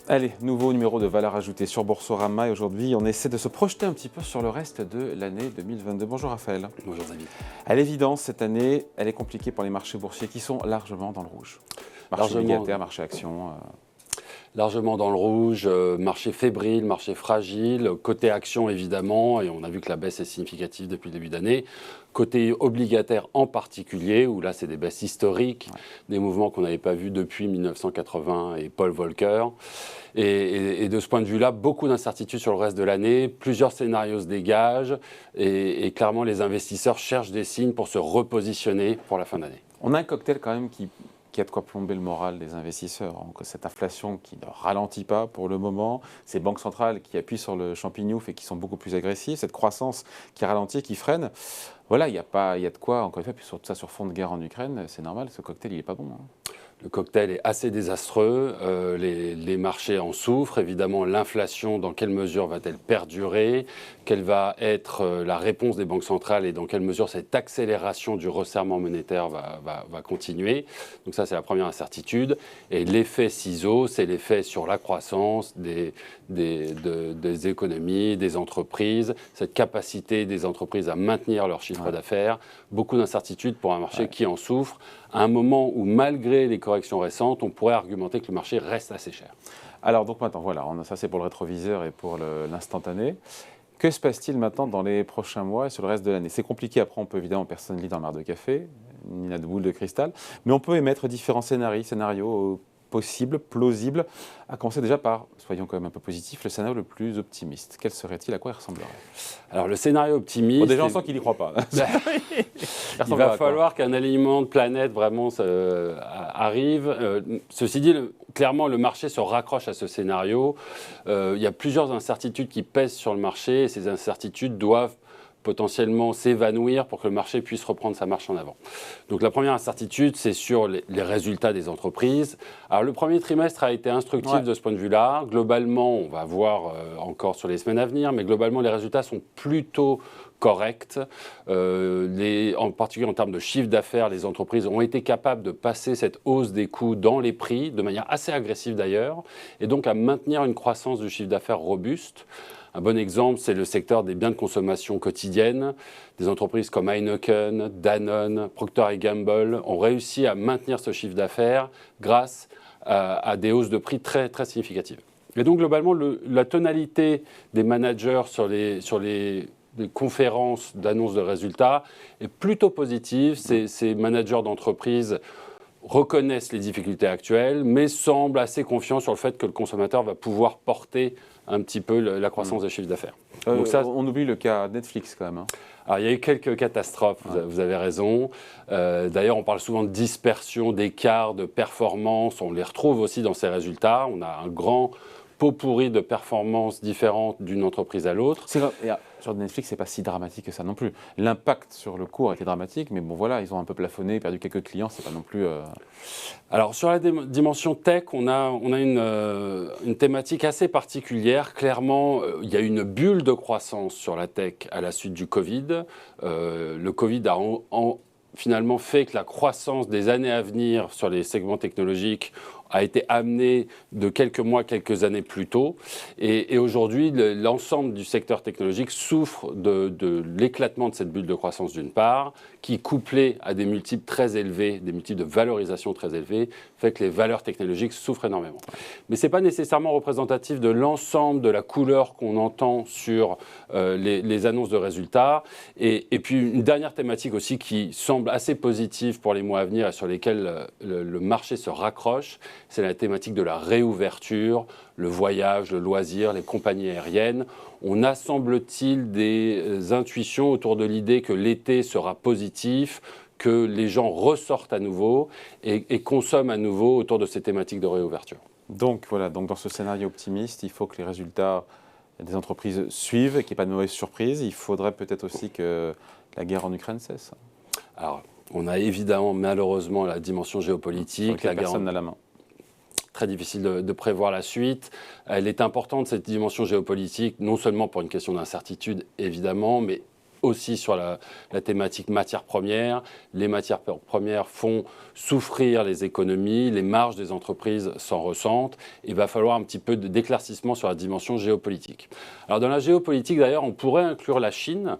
Allez, nouveau numéro de Valeurs Ajoutées sur Boursorama et aujourd'hui on essaie de se projeter un petit peu sur le reste de l'année 2022. Bonjour Raphaël. Bonjour David. À l'évidence, cette année, elle est compliquée pour les marchés boursiers qui sont largement dans le rouge. Marché obligataire, marché action. Largement dans le rouge, marché fébrile, marché fragile, côté action évidemment, et on a vu que la baisse est significative depuis le début d'année. Côté obligataire en particulier, où là c'est des baisses historiques, des mouvements qu'on n'avait pas vus depuis 1980 et Paul Volcker. Et de ce point de vue-là, beaucoup d'incertitudes sur le reste de l'année, plusieurs scénarios se dégagent, et clairement les investisseurs cherchent des signes pour se repositionner pour la fin d'année. On a un cocktail quand même qui a de quoi plomber le moral des investisseurs. Donc, cette inflation qui ne ralentit pas pour le moment, ces banques centrales qui appuient sur le champignouf et qui sont beaucoup plus agressives, cette croissance qui ralentit, qui freine. Voilà, il y a de quoi, encore une fois, puis surtout ça sur fond de guerre en Ukraine, c'est normal, ce cocktail, il n'est pas bon. Le cocktail est assez désastreux, les marchés en souffrent. Évidemment, l'inflation, dans quelle mesure va-t-elle perdurer? Quelle va être la réponse des banques centrales et dans quelle mesure cette accélération du resserrement monétaire va continuer? Donc ça, c'est la première incertitude. Et l'effet ciseau, c'est l'effet sur la croissance des économies, des entreprises, cette capacité des entreprises à maintenir leur chiffre d'affaires. Beaucoup d'incertitudes pour un marché qui en souffre, à un moment où, malgré les corrections récentes, on pourrait argumenter que le marché reste assez cher. Alors, donc maintenant, voilà, ça c'est pour le rétroviseur et pour l'instantané. Que se passe-t-il maintenant dans les prochains mois et sur le reste de l'année? C'est compliqué, après on peut évidemment, personne ne lit dans le mar de café, ni n'a de boule de cristal, mais on peut émettre différents scénarios possibles, plausibles, à commencer déjà par, soyons quand même un peu positifs, le scénario le plus optimiste. Quel serait-il? À quoi il ressemblerait? Alors le scénario optimiste... Bon, déjà on sent qu'il n'y croit pas. Il va falloir qu'un alignement de planètes vraiment arrive. Ceci dit, clairement le marché se raccroche à ce scénario. Il y a plusieurs incertitudes qui pèsent sur le marché et ces incertitudes doivent potentiellement s'évanouir pour que le marché puisse reprendre sa marche en avant. Donc la première incertitude, c'est sur les résultats des entreprises. Alors le premier trimestre a été instructif de ce point de vue-là. Globalement, on va voir encore sur les semaines à venir, mais globalement les résultats sont plutôt corrects. En particulier en termes de chiffre d'affaires, les entreprises ont été capables de passer cette hausse des coûts dans les prix, de manière assez agressive d'ailleurs, et donc à maintenir une croissance du chiffre d'affaires robuste. Un bon exemple, c'est le secteur des biens de consommation quotidienne. Des entreprises comme Heineken, Danone, Procter & Gamble ont réussi à maintenir ce chiffre d'affaires grâce à des hausses de prix très, très significatives. Et donc, globalement, la tonalité des managers sur les conférences d'annonce de résultats est plutôt positive. Ces managers d'entreprise reconnaissent les difficultés actuelles, mais semblent assez confiants sur le fait que le consommateur va pouvoir porter un petit peu la croissance des chiffres d'affaires. Donc ça, on oublie le cas Netflix quand même. Hein. Alors, il y a eu quelques catastrophes, vous avez raison. D'ailleurs, on parle souvent de dispersion, d'écart, de performance. On les retrouve aussi dans ces résultats. On a un grand pot pourri de performances différentes d'une entreprise à l'autre. Sur Netflix, c'est pas si dramatique que ça non plus. L'impact sur le cours était dramatique, mais bon voilà, ils ont un peu plafonné, perdu quelques clients, c'est pas non plus... Alors sur la dimension tech, on a une thématique assez particulière. Clairement, il y a une bulle de croissance sur la tech à la suite du Covid. Le Covid a finalement fait que la croissance des années à venir sur les segments technologiques a été amenée de quelques mois, quelques années plus tôt. Et aujourd'hui, l'ensemble du secteur technologique souffre de l'éclatement de cette bulle de croissance d'une part, qui, couplée à des multiples très élevés, des multiples de valorisation très élevés, fait que les valeurs technologiques souffrent énormément. Mais ce n'est pas nécessairement représentatif de l'ensemble de la couleur qu'on entend sur les annonces de résultats. Et puis une dernière thématique aussi qui semble assez positive pour les mois à venir et sur lesquels le marché se raccroche, c'est la thématique de la réouverture, le voyage, le loisir, les compagnies aériennes. On a, semble-t-il, des intuitions autour de l'idée que l'été sera positif, que les gens ressortent à nouveau et consomment à nouveau autour de ces thématiques de réouverture. Donc voilà, dans ce scénario optimiste, il faut que les résultats des entreprises suivent et qu'il n'y ait pas de mauvaises surprises. Il faudrait peut-être aussi que la guerre en Ukraine cesse. Alors, On a évidemment, malheureusement, la dimension géopolitique. La personne n'a la main. Très difficile de prévoir la suite. Elle est importante, cette dimension géopolitique, non seulement pour une question d'incertitude, évidemment, mais aussi sur la thématique matières premières. Les matières premières font souffrir les économies, les marges des entreprises s'en ressentent. Il va falloir un petit peu d'éclaircissement sur la dimension géopolitique. Alors dans la géopolitique, d'ailleurs, on pourrait inclure la Chine.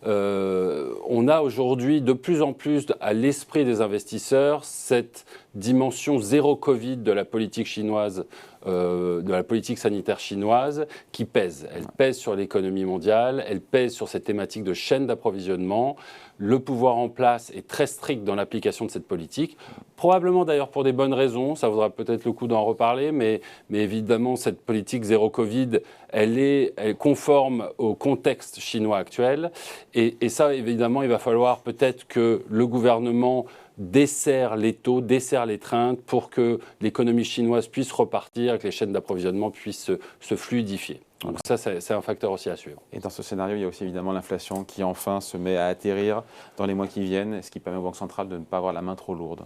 On a aujourd'hui de plus en plus à l'esprit des investisseurs cette dimension zéro Covid de la politique chinoise, de la politique sanitaire chinoise qui pèse. Elle pèse sur l'économie mondiale, elle pèse sur cette thématique de chaîne d'approvisionnement. Le pouvoir en place est très strict dans l'application de cette politique, probablement d'ailleurs pour des bonnes raisons, ça vaudra peut-être le coup d'en reparler, mais évidemment cette politique zéro Covid, elle est conforme au contexte chinois actuel. Et ça, évidemment, il va falloir peut-être que le gouvernement dessert les taux, dessert les trains pour que l'économie chinoise puisse repartir et que les chaînes d'approvisionnement puissent se fluidifier. Donc ça, c'est un facteur aussi à suivre. Et dans ce scénario, il y a aussi évidemment l'inflation qui enfin se met à atterrir dans les mois qui viennent, ce qui permet aux banques centrales de ne pas avoir la main trop lourde.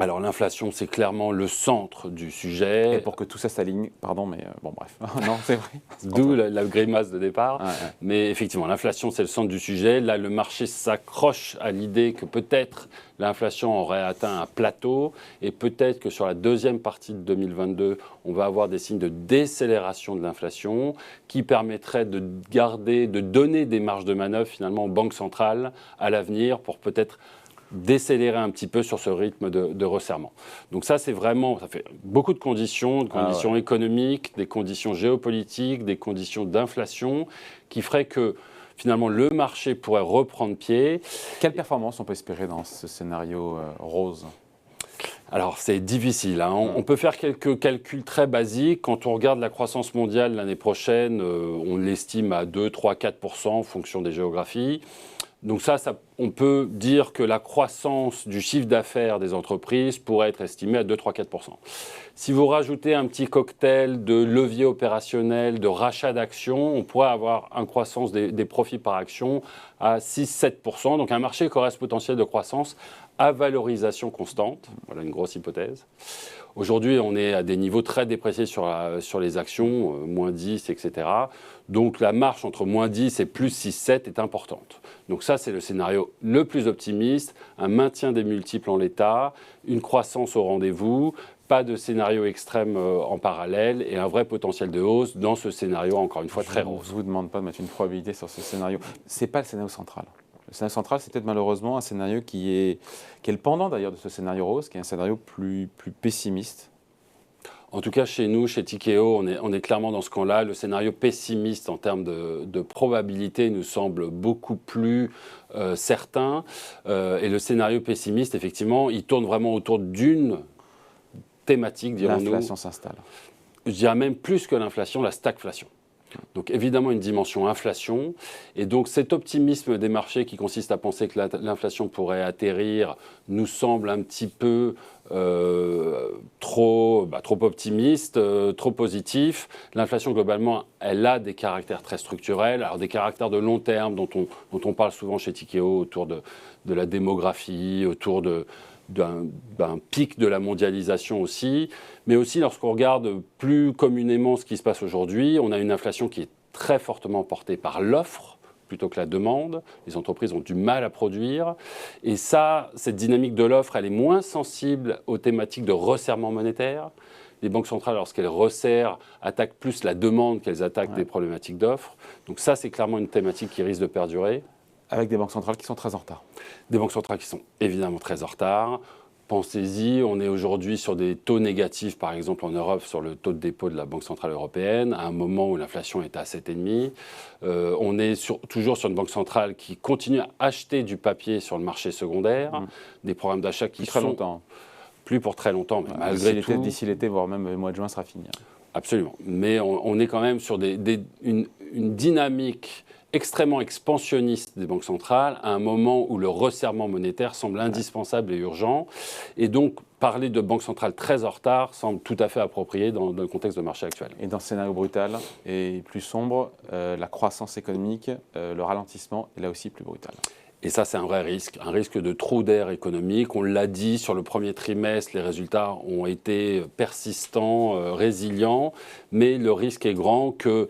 Alors l'inflation, c'est clairement le centre du sujet. Et pour que tout ça s'aligne, pardon, mais bon bref, non, c'est vrai. D'où la grimace de départ. Ouais. Mais effectivement, l'inflation, c'est le centre du sujet. Là, le marché s'accroche à l'idée que peut-être l'inflation aurait atteint un plateau et peut-être que sur la deuxième partie de 2022, on va avoir des signes de décélération de l'inflation qui permettraient de garder, de donner des marges de manœuvre finalement aux banques centrales à l'avenir pour peut-être décélérer un petit peu sur ce rythme de resserrement. Donc ça, c'est vraiment, ça fait beaucoup de conditions économiques, des conditions géopolitiques, des conditions d'inflation qui feraient que finalement le marché pourrait reprendre pied. Quelle performance on peut espérer dans ce scénario rose ? Alors, c'est difficile. On peut faire quelques calculs très basiques. Quand on regarde la croissance mondiale l'année prochaine, on l'estime à 2, 3, 4% en fonction des géographies. Donc ça, on peut dire que la croissance du chiffre d'affaires des entreprises pourrait être estimée à 2, 3, 4%. Si vous rajoutez un petit cocktail de levier opérationnel, de rachat d'actions, on pourrait avoir une croissance des profits par action à 6, 7%. Donc un marché qui aurait ce potentiel de croissance à valorisation constante. Voilà une grosse hypothèse. Aujourd'hui, on est à des niveaux très dépréciés sur les actions, moins 10, etc. Donc la marche entre moins 10 et plus 6, 7 est importante. Donc ça, c'est le scénario le plus optimiste, un maintien des multiples en l'état, une croissance au rendez-vous, pas de scénario extrême en parallèle et un vrai potentiel de hausse dans ce scénario, encore une fois, très rose. Je ne vous demande pas de mettre une probabilité sur ce scénario. Ce n'est pas le scénario central. Le scénario central, c'est peut-être malheureusement un scénario qui est le pendant d'ailleurs de ce scénario rose, qui est un scénario plus pessimiste. En tout cas, chez nous, chez Tikehau, on est clairement dans ce camp-là. Le scénario pessimiste en termes de probabilité nous semble beaucoup plus certain. Et le scénario pessimiste, effectivement, il tourne vraiment autour d'une thématique, dirons-nous. L'inflation s'installe. Je dirais même plus que l'inflation, la stagflation. Donc évidemment une dimension inflation et donc cet optimisme des marchés qui consiste à penser que l'inflation pourrait atterrir nous semble un petit peu trop optimiste, trop positif. L'inflation globalement elle a des caractères très structurels, alors des caractères de long terme dont on parle souvent chez Tikehau autour de la démographie, autour d'un pic de la mondialisation aussi, mais aussi lorsqu'on regarde plus communément ce qui se passe aujourd'hui, on a une inflation qui est très fortement portée par l'offre plutôt que la demande. Les entreprises ont du mal à produire. Et ça, cette dynamique de l'offre, elle est moins sensible aux thématiques de resserrement monétaire. Les banques centrales, lorsqu'elles resserrent, attaquent plus la demande qu'elles attaquent des problématiques d'offre. Donc ça, c'est clairement une thématique qui risque de perdurer. Avec des banques centrales qui sont très en retard. Des banques centrales qui sont évidemment très en retard. Pensez-y, on est aujourd'hui sur des taux négatifs, par exemple en Europe, sur le taux de dépôt de la Banque Centrale Européenne, à un moment où l'inflation est à 7,5. On est toujours sur une Banque Centrale qui continue à acheter du papier sur le marché secondaire, des programmes d'achat qui très sont... longtemps. Plus pour très longtemps, mais malgré tout... D'ici l'été, voire même le mois de juin sera fini. Absolument. Mais on est quand même sur une dynamique extrêmement expansionniste des banques centrales à un moment où le resserrement monétaire semble indispensable et urgent. Et donc, parler de banques centrales très en retard semble tout à fait approprié dans le contexte de marché actuel. Et dans ce scénario brutal et plus sombre, la croissance économique, le ralentissement est là aussi plus brutal. Et ça, c'est un vrai risque, un risque de trou d'air économique. On l'a dit, sur le premier trimestre, les résultats ont été persistants, résilients, mais le risque est grand que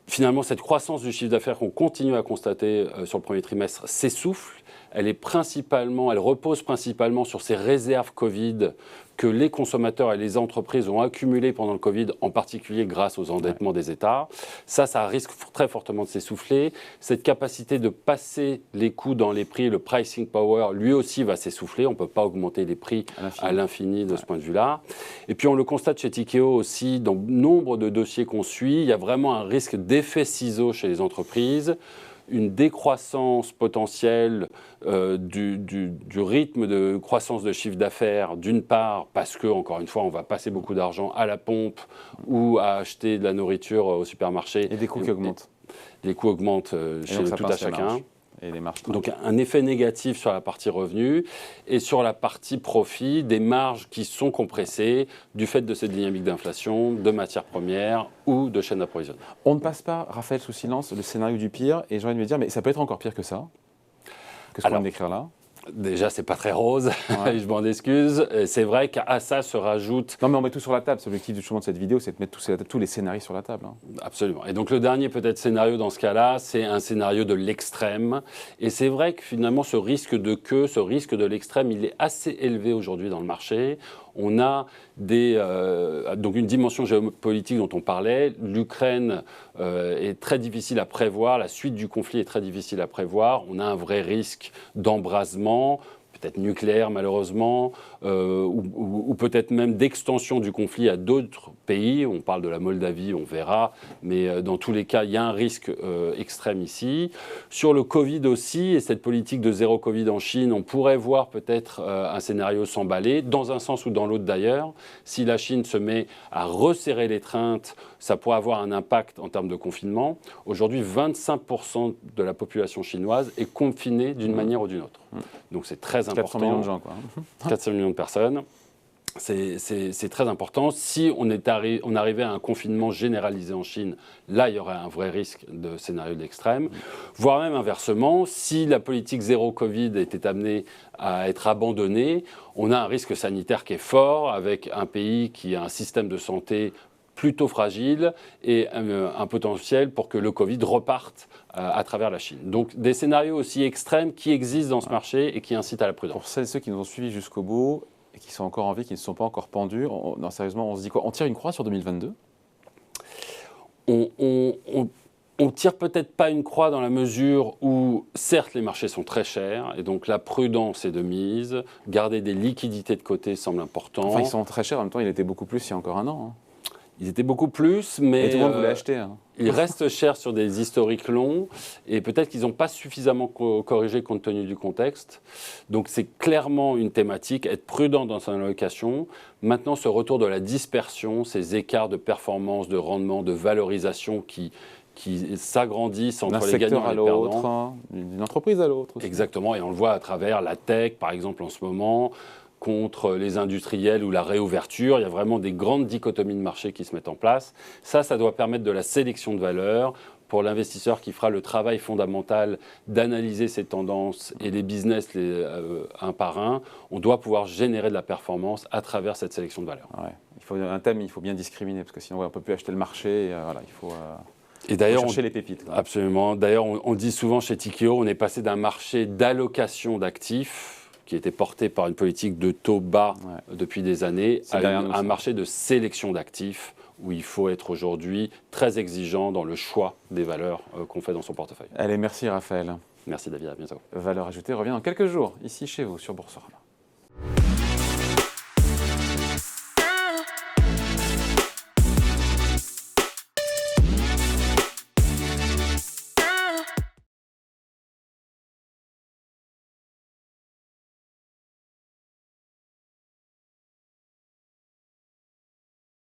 finalement cette croissance du chiffre d'affaires qu'on continue à constater sur le premier trimestre s'essouffle. Elle repose principalement sur ces réserves Covid que les consommateurs et les entreprises ont accumulées pendant le Covid, en particulier grâce aux endettements des États. Ça risque très fortement de s'essouffler. Cette capacité de passer les coûts dans les prix, le pricing power, lui aussi va s'essouffler. On ne peut pas augmenter les prix à l'infini de ce point de vue-là. Et puis on le constate chez Tikehau aussi, dans nombre de dossiers qu'on suit, il y a vraiment un risque d'effet ciseau chez les entreprises, une décroissance potentielle du rythme de croissance de chiffre d'affaires, d'une part parce que, encore une fois, on va passer beaucoup d'argent à la pompe ou à acheter de la nourriture au supermarché. Et des coûts qui augmentent. Les coûts augmentent chez tout à chacun. Et les marges. Donc un effet négatif sur la partie revenus et sur la partie profit, des marges qui sont compressées du fait de cette dynamique d'inflation, de matières premières ou de chaînes d'approvisionnement. On ne passe pas, Raphaël, sous silence le scénario du pire, et j'ai envie de me dire, mais ça peut être encore pire que ça. Qu'est-ce qu'on vient d'écrire là ? Déjà, c'est pas très rose, je m'en excuse. C'est vrai qu'à ça se rajoute... Non, mais on met tout sur la table. L'objectif de cette vidéo, c'est de mettre tous les scénarios sur la table. Hein. Absolument. Et donc, le dernier peut-être scénario dans ce cas-là, c'est un scénario de l'extrême. Et c'est vrai que finalement, ce risque de l'extrême, il est assez élevé aujourd'hui dans le marché. On a donc une dimension géopolitique dont on parlait. L'Ukraine est très difficile à prévoir. La suite du conflit est très difficile à prévoir. On a un vrai risque d'embrasement, peut-être nucléaire malheureusement, ou peut-être même d'extension du conflit à d'autres pays. On parle de la Moldavie, on verra, mais dans tous les cas, il y a un risque extrême ici. Sur le Covid aussi, et cette politique de zéro Covid en Chine, on pourrait voir peut-être un scénario s'emballer, dans un sens ou dans l'autre d'ailleurs. Si la Chine se met à resserrer l'étreinte, ça pourrait avoir un impact en termes de confinement. Aujourd'hui, 25% de la population chinoise est confinée d'une manière ou d'une autre. Donc c'est très important. 400 millions de gens, quoi. 400 millions de personnes. C'est très important. Si on arrivait à un confinement généralisé en Chine, là, il y aurait un vrai risque de scénario d'extrême. Voire même inversement, si la politique zéro Covid était amenée à être abandonnée, on a un risque sanitaire qui est fort, avec un pays qui a un système de santé plutôt fragile et un potentiel pour que le Covid reparte à travers la Chine. Donc des scénarios aussi extrêmes qui existent dans ce marché et qui incitent à la prudence. Pour celles et ceux qui nous ont suivis jusqu'au bout et qui sont encore en vie, qui ne sont pas encore pendus, non, sérieusement, on se dit quoi ? On tire une croix sur 2022 ? On tire peut-être pas une croix dans la mesure où, certes, les marchés sont très chers et donc la prudence est de mise. Garder des liquidités de côté semble important. Enfin, ils sont très chers. En même temps, il était beaucoup plus il y a encore un an. Hein. Ils étaient beaucoup plus, mais et tout le monde voulait acheter. Hein. Ils restent chers sur des historiques longs et peut-être qu'ils n'ont pas suffisamment corrigé compte tenu du contexte. Donc c'est clairement une thématique, être prudent dans son allocation. Maintenant, ce retour de la dispersion, ces écarts de performance, de rendement, de valorisation qui s'agrandissent entre les gagnants et les perdants. D'un secteur à l'autre, d'une entreprise à l'autre aussi. Exactement, et on le voit à travers la tech, par exemple, en ce moment, contre les industriels ou la réouverture. Il y a vraiment des grandes dichotomies de marché qui se mettent en place. Ça doit permettre de la sélection de valeur pour l'investisseur qui fera le travail fondamental d'analyser ces tendances et les business un par un. On doit pouvoir générer de la performance à travers cette sélection de valeur. Ouais. Il faut un thème, il faut bien discriminer parce que sinon on ne peut plus acheter le marché. Voilà, il faut... Et d'ailleurs, chercher les pépites. Quoi. Absolument. D'ailleurs, on dit souvent chez Tikehau, on est passé d'un marché d'allocation d'actifs qui était porté par une politique de taux bas depuis des années, à un marché de sélection d'actifs où il faut être aujourd'hui très exigeant dans le choix des valeurs qu'on fait dans son portefeuille. Allez, merci Raphaël. Merci David, à bientôt. Valeur ajoutée revient dans quelques jours, ici chez vous, sur Boursorama.